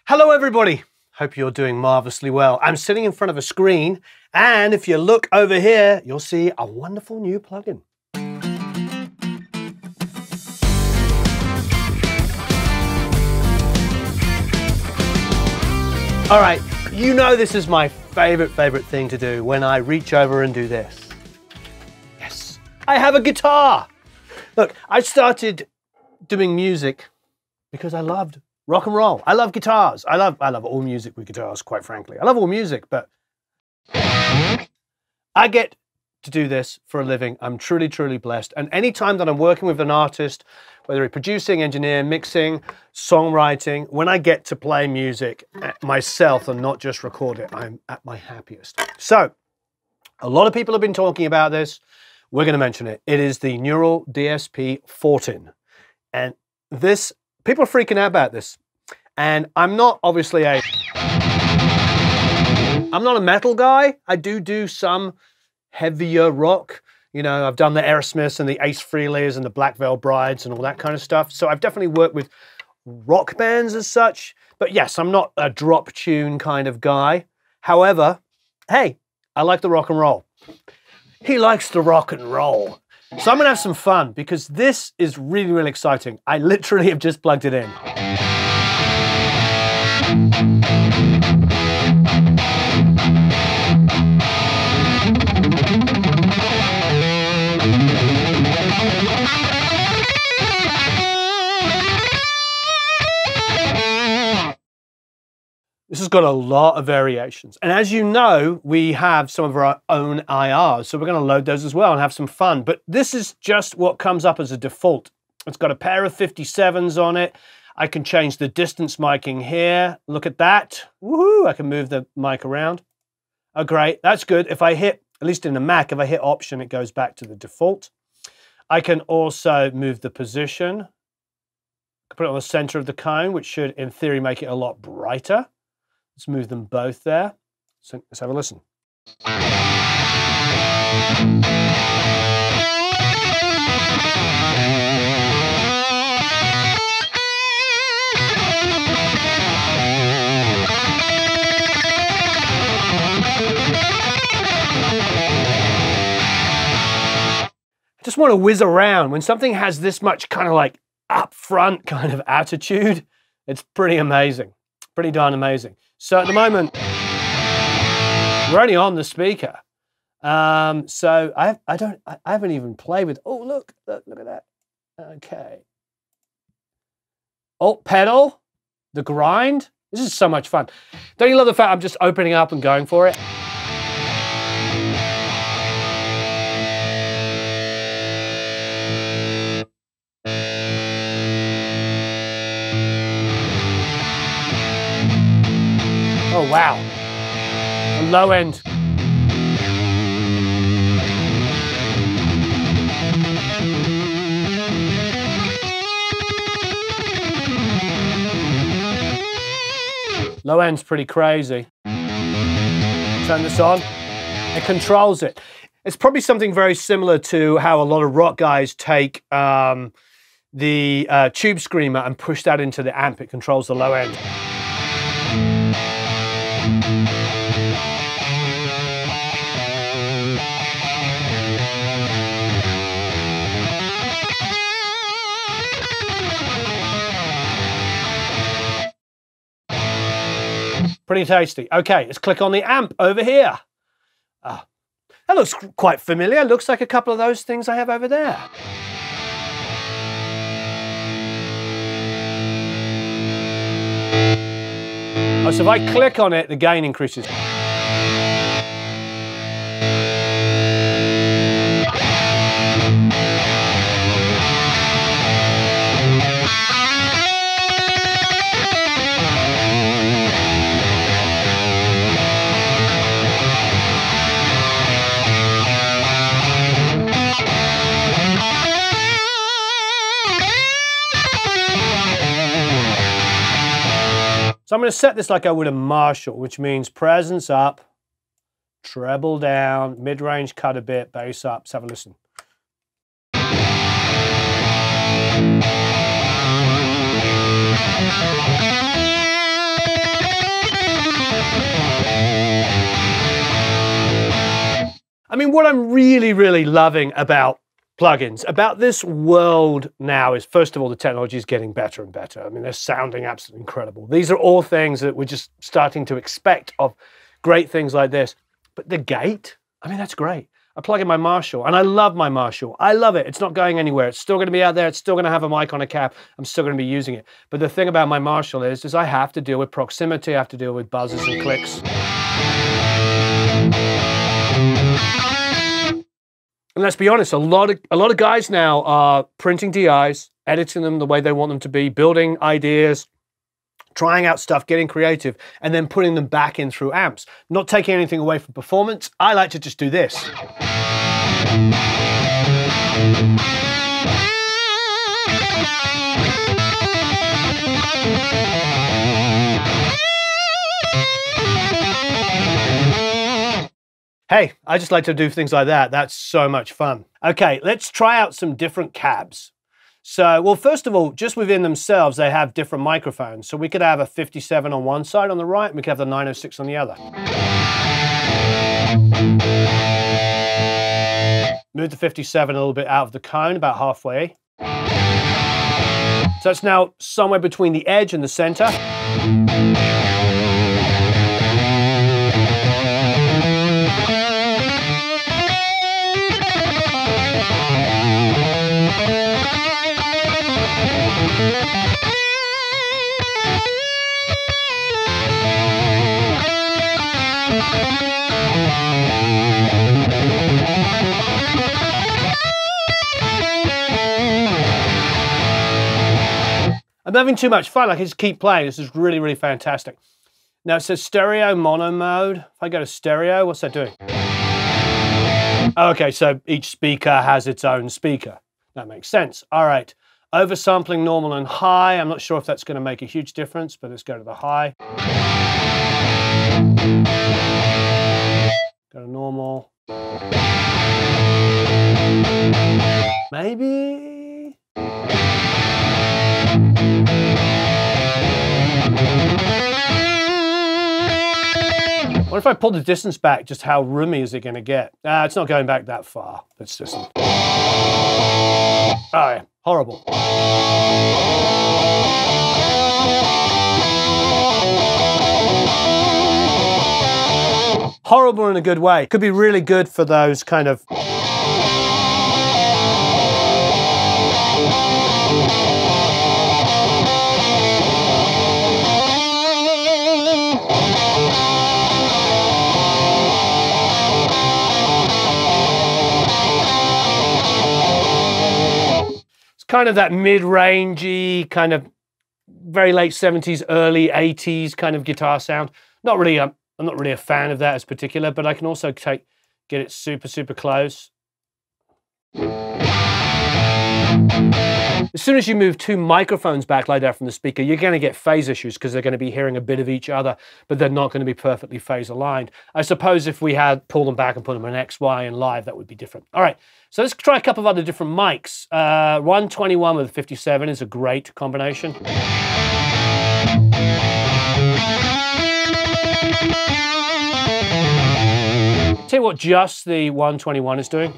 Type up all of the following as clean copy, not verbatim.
Hello everybody, hope you're doing marvelously well. I'm sitting in front of a screen, and if you look over here, you'll see a wonderful new plugin. All right, you know this is my favorite thing to do when I reach over and do this. Yes, I have a guitar. Look, I started doing music because I loved rock and roll. I love guitars. I love all music with guitars, quite frankly. I love all music, but I get to do this for a living. I'm truly blessed. And anytime that I'm working with an artist, whether it's producing, engineering, mixing, songwriting, when I get to play music myself and not just record it, I'm at my happiest. So a lot of people have been talking about this. We're going to mention it. It is the Neural DSP Fortin. And this, people are freaking out about this. And I'm not obviously I'm not a metal guy. I do some heavier rock. You know, I've done the Aerosmiths and the Frehleys and the Black Veil Brides and all that kind of stuff. So I've definitely worked with rock bands as such. But yes, I'm not a drop tune kind of guy. However, hey, I like the rock and roll. He likes the rock and roll. So I'm gonna have some fun because this is really exciting. I literally have just plugged it in. This has got a lot of variations. And as you know, we have some of our own IRs. So we're going to load those as well and have some fun. But this is just what comes up as a default. It's got a pair of 57s on it. I can change the distance miking here. Look at that. Woohoo! I can move the mic around. Oh, great. That's good. If I hit, at least in the Mac, if I hit Option, it goes back to the default. I can also move the position. Put it on the center of the cone, which should, in theory, make it a lot brighter. Let's move them both there. So let's have a listen. I just want to whiz around. When something has this much kind of like up front kind of attitude, it's pretty amazing. Pretty darn amazing. So at the moment, we're only on the speaker. So I haven't even played with, oh, look at that. Okay. Alt pedal, the grind. This is so much fun. Don't you love the fact I'm just opening up and going for it? Oh, wow. A low end. Low end's pretty crazy. Turn this on. It controls it. It's probably something very similar to how a lot of rock guys take the tube screamer and push that into the amp. It controls the low end. Pretty tasty. Okay, let's click on the amp over here. That looks quite familiar. Looks like a couple of those things I have over there. Oh, so if I click on it, the gain increases. So I'm going to set this like I would a Marshall, which means presence up, treble down, mid-range cut a bit, bass up. Let's have a listen. mean, what I'm really, really loving about plugins, about this world now is, first of all, the technology is getting better and better. I mean, they're sounding absolutely incredible. These are all things that we're just starting to expect of great things like this. But the gate, I mean, that's great. I plug in my Marshall, and I love my Marshall. I love it. It's not going anywhere. It's still going to be out there. It's still going to have a mic on a cap. I'm still going to be using it. But the thing about my Marshall is I have to deal with proximity. I have to deal with buzzes and clicks. And let's be honest, a lot of guys now are printing DIs, editing them the way they want them to be, building ideas, trying out stuff, getting creative, and then putting them back in through amps. Not taking anything away from performance. I like to just do this. Hey, I just like to do things like that. That's so much fun. Okay, let's try out some different cabs. So, well, first of all, just within themselves, they have different microphones. So we could have a 57 on one side on the right, and we could have the 906 on the other. Move the 57 a little bit out of the cone, about halfway. So it's now somewhere between the edge and the center. I'm having too much fun. I can just keep playing. This is really, really fantastic. Now it says stereo mono mode. If I go to stereo, what's that doing? Okay, so each speaker has its own speaker. That makes sense. All right. Oversampling normal and high. I'm not sure if that's going to make a huge difference, but let's go to the high. Go to normal. Maybe. What if I pull the distance back? Just how roomy is it going to get? It's not going back that far. Let's listen. Oh, yeah. Horrible. Horrible in a good way. Could be really good for those kind of... kind of that mid-rangey, kind of very late 70s, early 80s kind of guitar sound. Not really, I'm not really a fan of that as particular, but I can also get it super, super close. As soon as you move two microphones back like that from the speaker, you're going to get phase issues because they're going to be hearing a bit of each other, but they're not going to be perfectly phase aligned. I suppose if we had pulled them back and put them in X, Y, and live, that would be different. All right, so let's try a couple of other different mics. 121 with 57 is a great combination. Tell you what just the 121 is doing.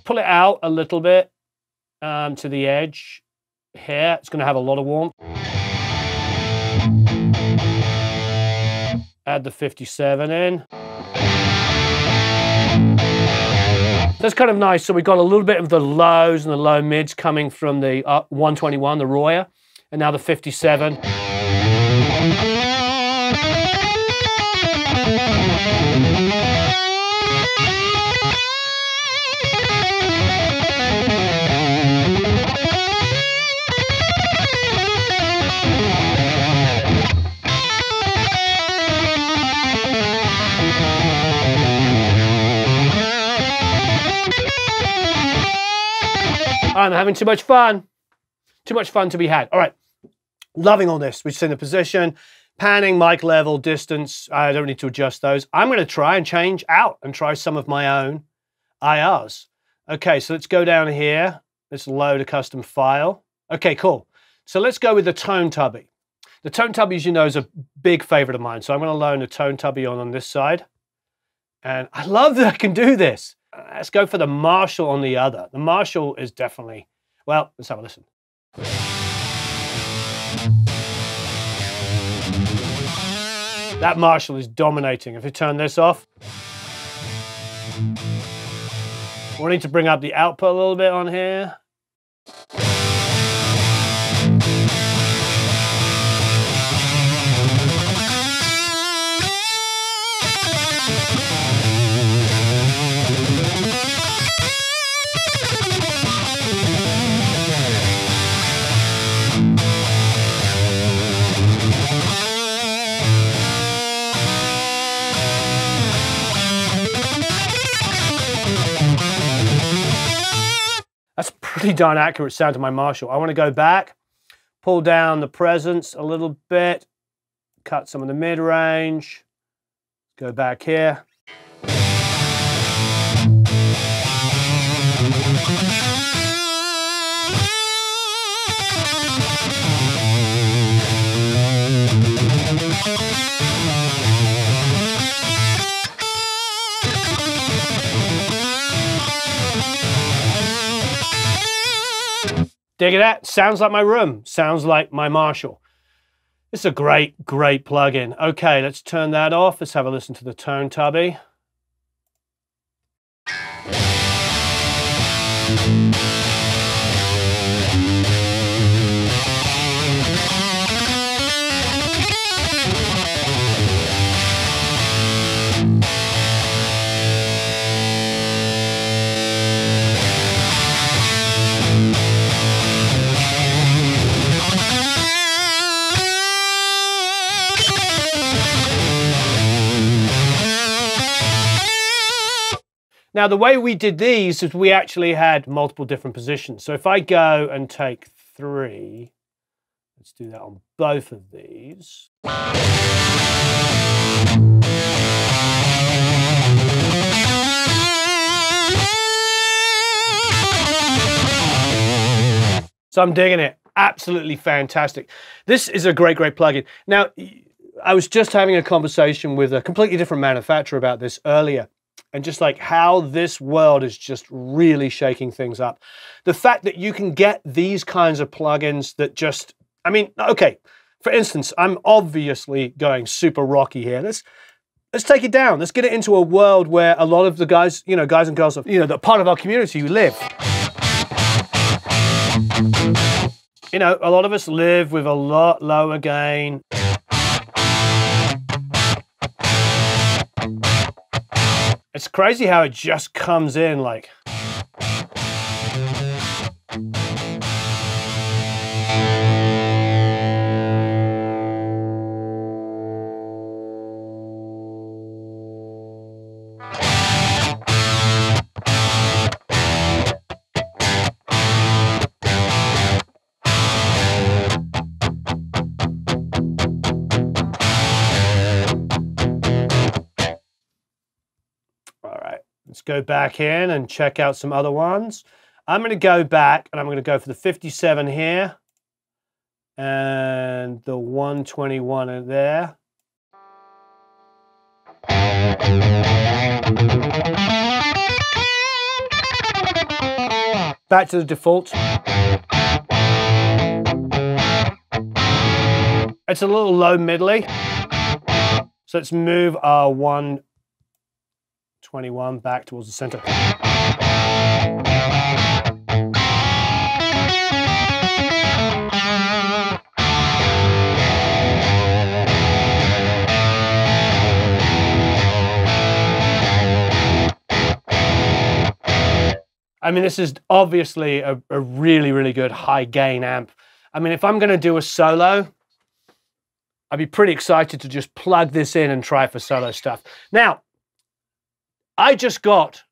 Pull it out a little bit to the edge here. It's going to have a lot of warmth. Add the 57 in. That's kind of nice. So we've got a little bit of the lows and the low mids coming from the 121, the Royer, and now the 57. I'm having too much fun. Too much fun to be had. All right, loving all this. We've seen the position, panning, mic level, distance. I don't need to adjust those. I'm going to try and change out and try some of my own IRs. Okay, so let's go down here. Let's load a custom file. Okay, cool. So let's go with the tone tubby. The tone tubby, as you know, is a big favorite of mine. So I'm going to load the tone tubby on this side. And I love that I can do this. Let's go for the Marshall on the other. The Marshall is definitely, well, let's have a listen. That Marshall is dominating. If we turn this off, we need to bring up the output a little bit on here. That's a pretty darn accurate sound to my Marshall. I want to go back, pull down the presence a little bit, cut some of the mid-range, go back here. Dig it? Sounds like my room. Sounds like my Marshall. It's a great, great plugin. Okay, let's turn that off. Let's have a listen to the tone tubby. Now, the way we did these is we actually had multiple different positions. So if I go and take 3, let's do that on both of these. So I'm digging it. Absolutely fantastic. This is a great, great plugin. Now, I was just having a conversation with a completely different manufacturer about this earlier. And just like how this world is just really shaking things up. The fact that you can get these kinds of plugins that just, I mean, okay, for instance, I'm obviously going super rocky here. Let's take it down. Let's get it into a world where a lot of the guys, you know, guys and girls, that part of our community who live. You know, a lot of us live with a lot lower gain. It's crazy how it just comes in like. Let's go back in and check out some other ones. I'm going to go back and I'm going to go for the 57 here and the 121 there. Back to the default. It's a little low middly. So let's move our 121 back towards the center. I mean, this is obviously a really, really good high gain amp. I mean, if I'm going to do a solo, I'd be pretty excited to just plug this in and try for solo stuff. Now, I just got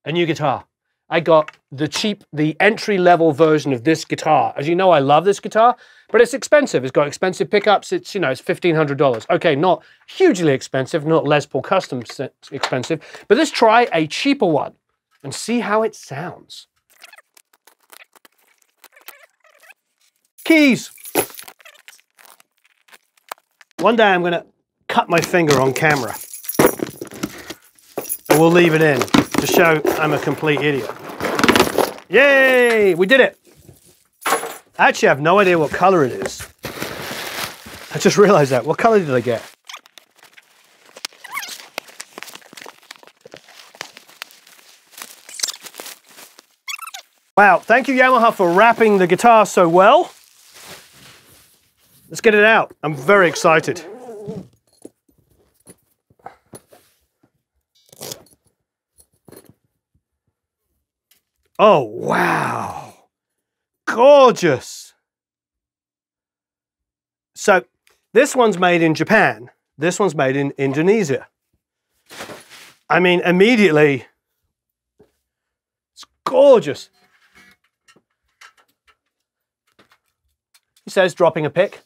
a new guitar. I got the entry-level version of this guitar. As you know, I love this guitar, but it's expensive. It's got expensive pickups. It's, it's $1,500. Okay, not hugely expensive, not Les Paul Custom expensive, but let's try a cheaper one and see how it sounds. Keys. One day I'm gonna cut my finger on camera. And we'll leave it in to show I'm a complete idiot. Yay, we did it. I actually have no idea what color it is. I just realized that. What color did I get? Wow, thank you Yamaha for wrapping the guitar so well. Let's get it out. I'm very excited. Oh, wow. Gorgeous. So this one's made in Japan. This one's made in Indonesia. I mean, immediately, it's gorgeous. He says, dropping a pick.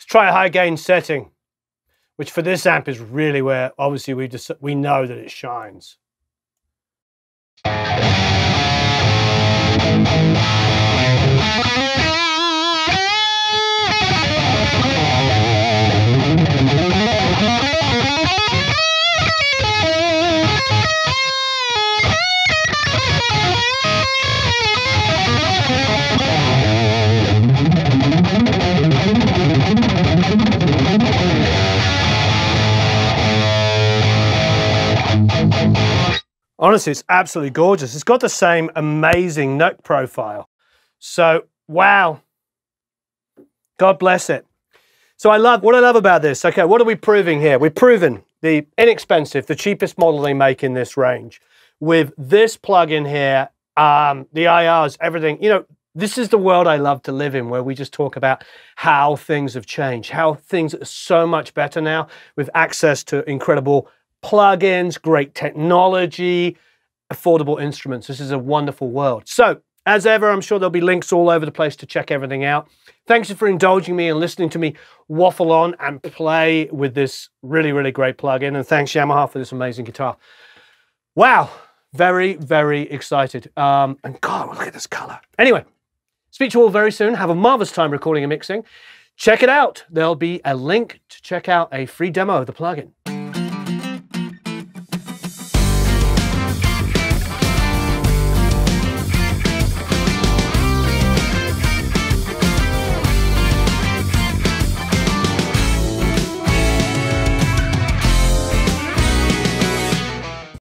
Try a high gain setting, which for this amp is really where obviously we know that it shines. Honestly, it's absolutely gorgeous. It's got the same amazing note profile. So, wow. God bless it. So what I love about this, okay, what are we proving here? We're proving the inexpensive, the cheapest model they make in this range. With this plug-in here, the IRs, everything, you know, this is the world I love to live in, where we just talk about how things have changed, how things are so much better now with access to incredible plugins, great technology, affordable instruments. This is a wonderful world. So, as ever, I'm sure there'll be links all over the place to check everything out. Thanks for indulging me and listening to me waffle on and play with this really, really great plugin. And thanks, Yamaha, for this amazing guitar. Wow, very, very excited. And God, look at this color. Anyway, speak to you all very soon. Have a marvelous time recording and mixing. Check it out. There'll be a link to check out a free demo of the plugin.